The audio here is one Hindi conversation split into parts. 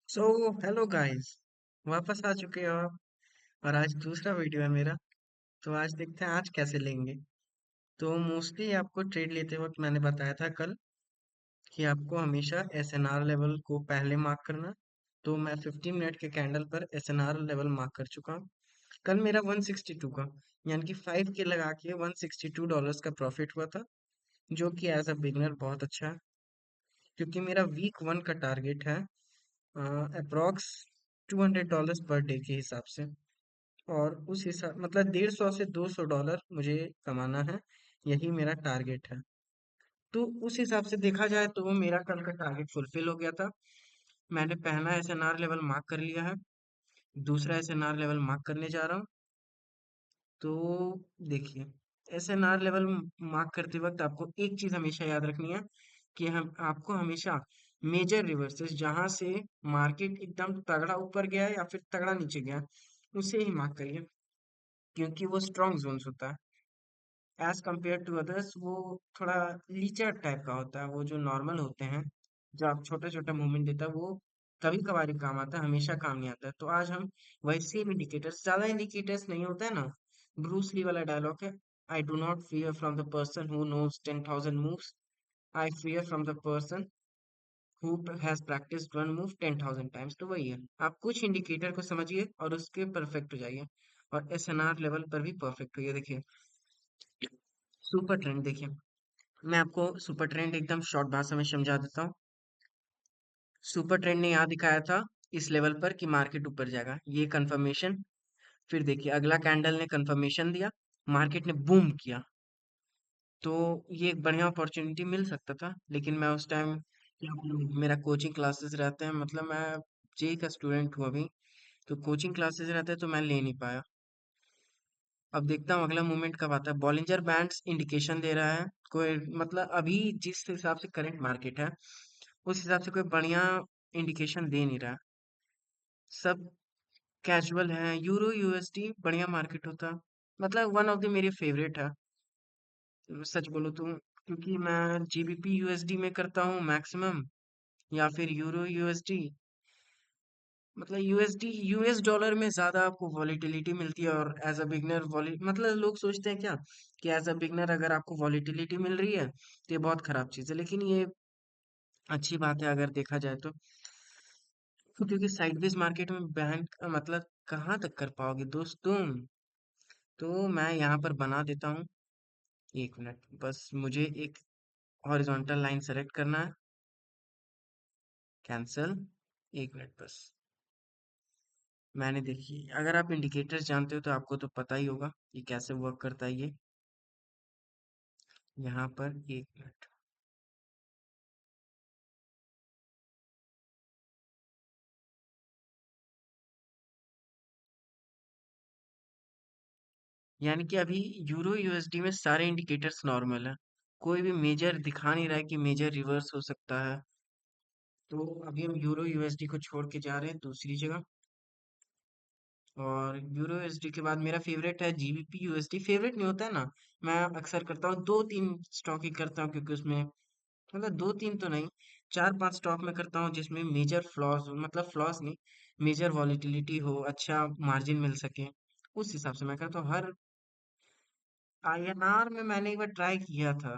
सो हेलो गाइस, वापस आ चुके हो आप। और आज दूसरा वीडियो है मेरा। तो आज देखते हैं आज कैसे लेंगे। तो मोस्टली आपको ट्रेड लेते वक्त मैंने बताया था कल कि आपको हमेशा एसएनआर लेवल को पहले मार्क करना। तो मैं 15 मिनट के कैंडल पर एसएनआर लेवल मार्क कर चुका हूँ। कल मेरा 162 का यानी कि 5 के लगा के $162 का प्रॉफिट हुआ था, जो कि एज अ बिगनर बहुत अच्छा है। क्योंकि मेरा वीक वन का टारगेट है अप्रोक्स $200 पर डे के हिसाब से। और उस हिसाब मतलब 150 से $200 मुझे कमाना है। यही मेरा टारगेट है। तो उस हिसाब से देखा जाए तो मेरा कल का टारगेट फुलफिल हो गया था। मैंने पहला एसएनआर लेवल मार्क कर लिया है। दूसरा एसएनआर लेवल मार्क करने जा रहा हूँ। तो देखिए, एसएनआर लेवल मार्क करते वक्त आपको एक चीज हमेशा याद रखनी है कि हम आपको हमेशा मेजर रिवर्सेस जहां से मार्केट एकदम तगड़ा ऊपर गया या फिर तगड़ा नीचे गया, उसे ही मार्क करिए। क्योंकि वो स्ट्रॉन्ग जोन्स होता है एज कम्पेयर टू अदर्स। वो थोड़ा लीचर टाइप का होता है। वो जो नॉर्मल होते हैं, जो आप छोटे छोटे मूवमेंट देता है, वो कभी कभार ही काम आता है, हमेशा काम नहीं आता है। तो आज हम वही सेम इंडिकेटर्स, ज्यादा इंडिकेटर्स नहीं होता है ना। ब्रूस ली वाला डायलॉग है, I do not fear from the person who knows 10,000 moves, I fear from the person who has practised one move 10,000 times. तो वही है, आप कुछ इंडिकेटर को समझिए और उसके परफेक्ट हो जाइए। और एसएनआर लेवल पर भी परफेक्ट होइए। देखिए, सुपर ट्रेंड देखिए, मैं आपको सुपर ट्रेंड एकदम शॉर्ट भाषा में समझा देता हूँ। सुपर ट्रेंड ने यहाँ दिखाया था इस लेवल पर कि मार्केट ऊपर जाएगा, ये कंफर्मेशन। फिर देखिए, अगला कैंडल ने कंफर्मेशन दिया, मार्केट ने बूम किया। तो ये एक बढ़िया अपॉर्चुनिटी मिल सकता था, लेकिन मैं उस टाइम, मेरा कोचिंग क्लासेस रहते हैं, मतलब मैं जेई का स्टूडेंट हूँ अभी। तो कोचिंग क्लासेस रहते हैं तो मैं ले नहीं पाया। अब देखता हूँ अगला मूवमेंट कब आता है। बॉलिंजर बैंड्स इंडिकेशन दे रहा है, कोई मतलब अभी जिस हिसाब से करंट मार्केट है, उस हिसाब से कोई बढ़िया इंडिकेशन दे नहीं रहा। सब कैजुअल है। यूरो यूएसडी बढ़िया मार्केट होता, मतलब वन ऑफ द मेरे फेवरेट है, सच बोलो तो। क्योंकि मैं जीबीपी यूएसडी में करता हूँ मैक्सिमम, या फिर यूरो यूएसडी। मतलब यूएसडी यूएस डॉलर में ज्यादा आपको वॉलीटिलिटी मिलती है। और एज अ बिगनर मतलब लोग सोचते हैं क्या कि एज अ बिगनर अगर आपको वॉलीटिलिटी मिल रही है तो ये बहुत खराब चीज है, लेकिन ये अच्छी बात है अगर देखा जाए तो। क्योंकि साइडवेज मार्केट में बैंक मतलब कहाँ तक कर पाओगे दोस्त तुम। तो मैं यहाँ पर बना देता हूँ। एक मिनट बस, मुझे एक हॉरिजॉन्टल लाइन सेलेक्ट करना है। कैंसल। एक मिनट बस। मैंने देखी, अगर आप इंडिकेटर्स जानते हो तो आपको तो पता ही होगा कि कैसे वर्क करता है ये। यहाँ पर एक मिनट। यानी कि अभी यूरो यूएसडी में सारे इंडिकेटर्स नॉर्मल है। कोई भी मेजर दिखा नहीं रहा है कि मेजर रिवर्स हो सकता है। तो अभी हम यूरो यूएसडी को छोड़ के जा रहे हैं दूसरी जगह। और यूरो यूएसडी के बाद मेरा फेवरेट है जीबीपी यूएसडी। फेवरेट नहीं होता है ना, मैं अक्सर करता हूँ दो तीन स्टॉक ही करता हूँ, क्योंकि उसमें मतलब दो तीन तो नहीं, चार पांच स्टॉक में करता हूँ जिसमें मेजर फ्लॉज हो, मतलब फ्लॉज नहीं, मेजर वॉलीटिलिटी हो, अच्छा मार्जिन मिल सके। उस हिसाब से मैं करता हूँ। हर आईएनआर में मैंने एक बार ट्राई किया था,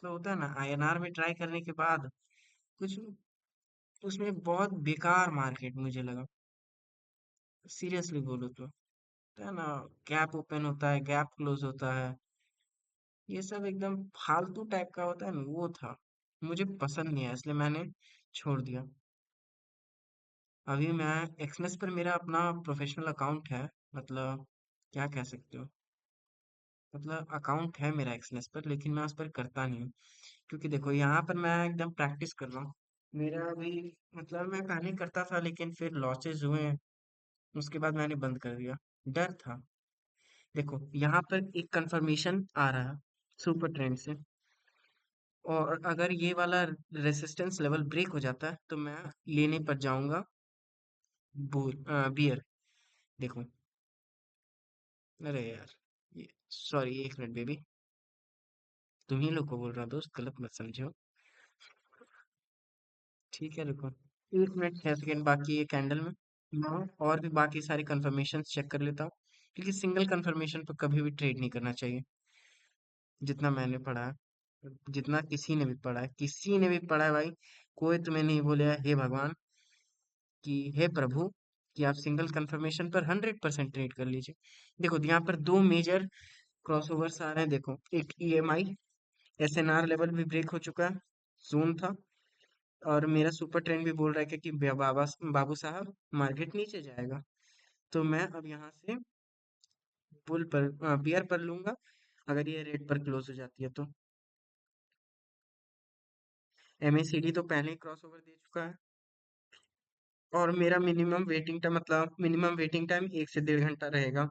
तो होता है ना आईएनआर में ट्राई करने के बाद कुछ उसमें बहुत बेकार मार्केट मुझे लगा, सीरियसली बोलो तो। है ना, गैप ओपन होता है, गैप क्लोज होता है, ये सब एकदम फालतू टाइप का होता है ना, वो था। मुझे पसंद नहीं आया, इसलिए मैंने छोड़ दिया। अभी मैं एक्सनेस पर, मेरा अपना प्रोफेशनल अकाउंट है, मतलब क्या कह सकते हो, मतलब अकाउंट है मेरा एक्सनेस पर, लेकिन मैं उस पर करता नहीं हूँ। क्योंकि देखो, यहाँ पर मैं एकदम प्रैक्टिस कर रहा हूँ। मेरा अभी मतलब मैं पहले करता था, लेकिन फिर लॉसेस हुए, उसके बाद मैंने बंद कर दिया। डर था। देखो, यहाँ पर एक कंफर्मेशन आ रहा है सुपर ट्रेंड से, और अगर ये वाला रेसिस्टेंस लेवल ब्रेक हो जाता है तो मैं लेने पर जाऊंगा बियर। देखो, अरे यार, ये सॉरी, एक मिनट बेबी, तुम ही लोग को बोल रहा हूँ दोस्त, गलत मत समझो। ठीक है, रुको। 1 मिनट 6 सेकंड बाकी है कैंडल में। मैं और भी बाकी सारी कंफर्मेशन चेक कर लेता हूँ, क्योंकि सिंगल कंफर्मेशन पर कभी भी ट्रेड नहीं करना चाहिए। जितना मैंने पढ़ा है, जितना किसी ने भी पढ़ा है भाई, कोई तुम्हें नहीं बोलेगा हे भगवान कि हे प्रभु कि आप सिंगल कंफर्मेशन पर 100% ट्रेड कर लीजिए। देखो यहाँ पर दो मेजर क्रॉसओवर्स आ रहे हैं। देखो, एक ईएमआई एसएनआर लेवल भी ब्रेक हो चुका है, जोन था। और मेरा सुपर ट्रेंड भी बोल रहा है कि बाबू साहब मार्केट नीचे जाएगा। तो मैं अब यहाँ से बुल पर बियर पर लूंगा, अगर ये रेड पर क्लोज हो जाती है तो। एमएसीडी तो पहले ही क्रॉस ओवर दे चुका है। और मेरा मिनिमम वेटिंग टाइम 1 से 1.5 घंटा रहेगा,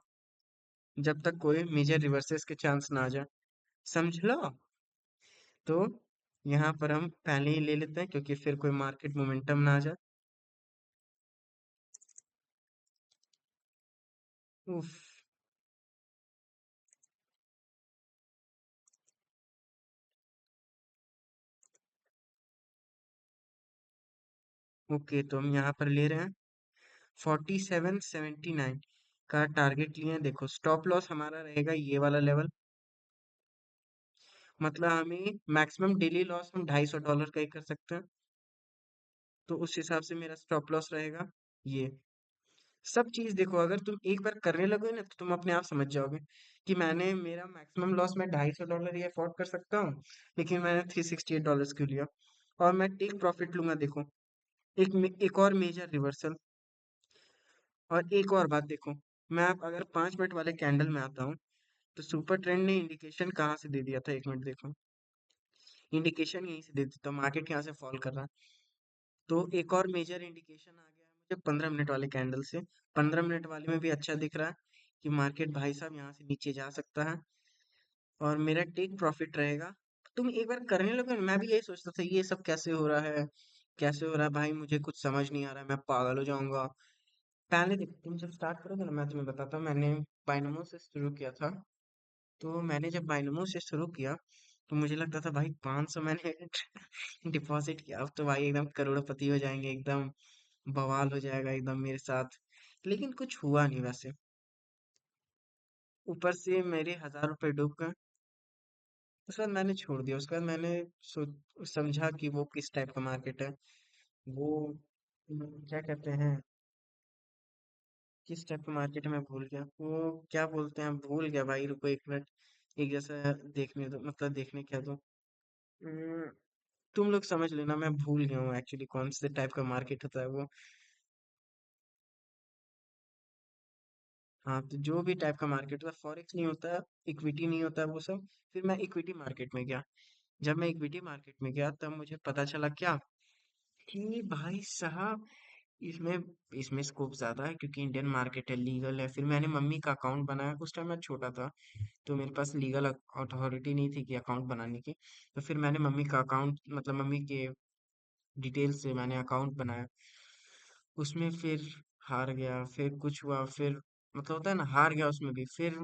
जब तक कोई मेजर रिवर्सेस के चांस ना आ जाए। समझ लो। तो यहाँ पर हम पहले ही ले लेते हैं, क्योंकि फिर कोई मार्केट मोमेंटम ना आ जाए। उफ। ओके, तो हम यहाँ पर ले रहे हैं 47.79 का टारगेट लिए हैं। देखो, स्टॉप लॉस हमारा रहेगा ये वाला लेवल। मतलब हमें मैक्सिमम डेली लॉस हम $250 का ही कर सकते हैं। तो उस हिसाब से मेरा स्टॉप लॉस रहेगा ये। सब चीज देखो, अगर तुम एक बार करने लगोगे ना, तो तुम अपने आप समझ जाओगे कि मैंने मेरा मैक्सिमम लॉस मैं $250 ये अफोर्ड कर सकता हूँ, लेकिन मैंने $368 क्यों लिया। और मैं टेक प्रॉफिट लूंगा। देखो, एक और मेजर रिवर्सल। और एक और बात देखो, मैं अब अगर 5 मिनट वाले कैंडल में आता हूँ, तो सुपर ट्रेंड ने इंडिकेशन कहाँ से दे दिया था, 1 मिनट देखो। इंडिकेशन यहीं से दे दिया था, मार्केट यहाँ से फॉल कर रहा है। तो एक और मेजर इंडिकेशन आ गया है मुझे 15 मिनट वाले कैंडल से। 15 मिनट वाले में भी अच्छा दिख रहा है कि मार्केट भाई साहब यहाँ से नीचे जा सकता है। और मेरा टेक प्रॉफिट रहेगा। तुम एक बार करने लगे ना, मैं भी यही सोचता था ये सब कैसे हो रहा है, कैसे हो रहा है भाई, मुझे कुछ समझ नहीं आ रहा है, मैं पागल हो जाऊंगा। पहले देखो, तुम जब स्टार्ट करोगे ना, मैं तुम्हें बताता हूँ, मैंने बाइनोमो से शुरू किया था। तो मैंने जब बाइनोमो से शुरू किया, तो मुझे लगता था भाई 500 मैंने डिपॉजिट किया, अब तो भाई एकदम करोड़पति हो जाएंगे, एकदम बवाल हो जाएगा एकदम मेरे साथ। लेकिन कुछ हुआ नहीं वैसे। ऊपर से मेरे ₹1000 डूब गए। उसके बाद मैंने छोड़ दिया। उसके बाद मैंने समझा कि वो किस टाइप का मार्केट है। वो क्या कहते हैं, किस टाइप का मार्केट है मैं भूल गया। वो क्या बोलते हैं, भूल गया भाई, रुको 1 मिनट। एक जैसा देखने दो, मतलब देखने क्या दो। हम्म, तुम लोग समझ लेना, मैं भूल गया हूँ एक्चुअली कौन से टाइप का मार्केट होता है वो। हाँ, तो जो भी टाइप का मार्केट होता है, फॉरेक्स नहीं होता, इक्विटी नहीं होता वो सब। फिर मैं इक्विटी मार्केट में गया। जब मैं इक्विटी मार्केट में गया, तब मुझे पता चला क्या, कि भाई साहब इसमें इसमें स्कोप ज्यादा है, क्योंकि इंडियन मार्केट है, लीगल है। फिर मैंने मम्मी का अकाउंट बनाया। उस टाइम मैं छोटा था, तो मेरे पास लीगल अथॉरिटी नहीं थी कि अकाउंट बनाने की। तो फिर मैंने मम्मी का अकाउंट, मतलब मम्मी के डिटेल से मैंने अकाउंट बनाया। उसमें फिर हार गया, फिर कुछ हुआ, फिर मतलब होता है ना, हार गया उसमें भी। फिर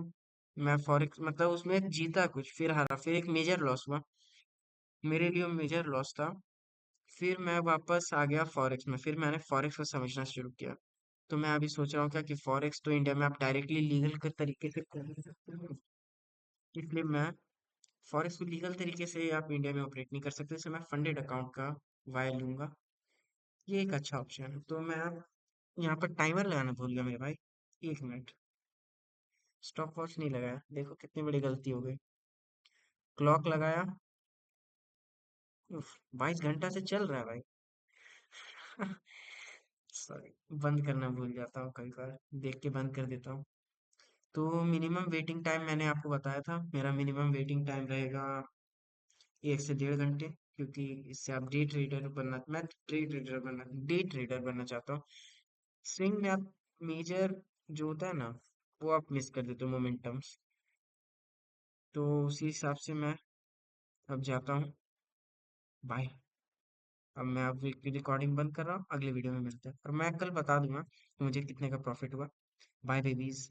मैं फॉरेक्स, मतलब उसमें जीता कुछ, फिर हारा, फिर एक मेजर लॉस हुआ। मेरे लिए मेजर लॉस था। फिर मैं वापस आ गया फॉरेक्स में। फिर मैंने फॉरेक्स को समझना शुरू किया। तो मैं अभी सोच रहा हूँ क्या, कि फॉरेक्स तो इंडिया में आप डायरेक्टली लीगल के तरीके से कर नहीं सकते हो। इसलिए मैं फॉरेक्स को लीगल तरीके से आप इंडिया में ऑपरेट नहीं कर सकते, इसलिए मैं फंडेड अकाउंट का वाई लूंगा। ये एक अच्छा ऑप्शन है। तो मैं अब यहाँ पर टाइमर लगाना भूल गया मेरे भाई। 1 मिनट। स्टॉप वॉच नहीं लगाया, देखो कितनी बड़ी गलती हो गई। क्लॉक लगाया। उफ, 22 घंटा से चल रहा है भाई। सॉरी, बंद करना भूल जाता हूँ कई बार, देख के बंद कर देता हूँ। तो मिनिमम वेटिंग टाइम मैंने आपको बताया था, मेरा मिनिमम वेटिंग टाइम रहेगा 1 से 1.5 घंटे, क्योंकि इससे आप डे ट्रेडर बनना चाहता हूँ। स्विंग में आप मेजर जो होता है ना, वो आप मिस कर देते हो, मोमेंटम्स। तो उसी हिसाब से मैं अब जाता हूँ। बाय। अब मैं अब रिकॉर्डिंग बंद कर रहा हूँ, अगले वीडियो में मिलते हैं, और मैं कल बता दूंगा कि मुझे कितने का प्रॉफिट हुआ। Bye babies.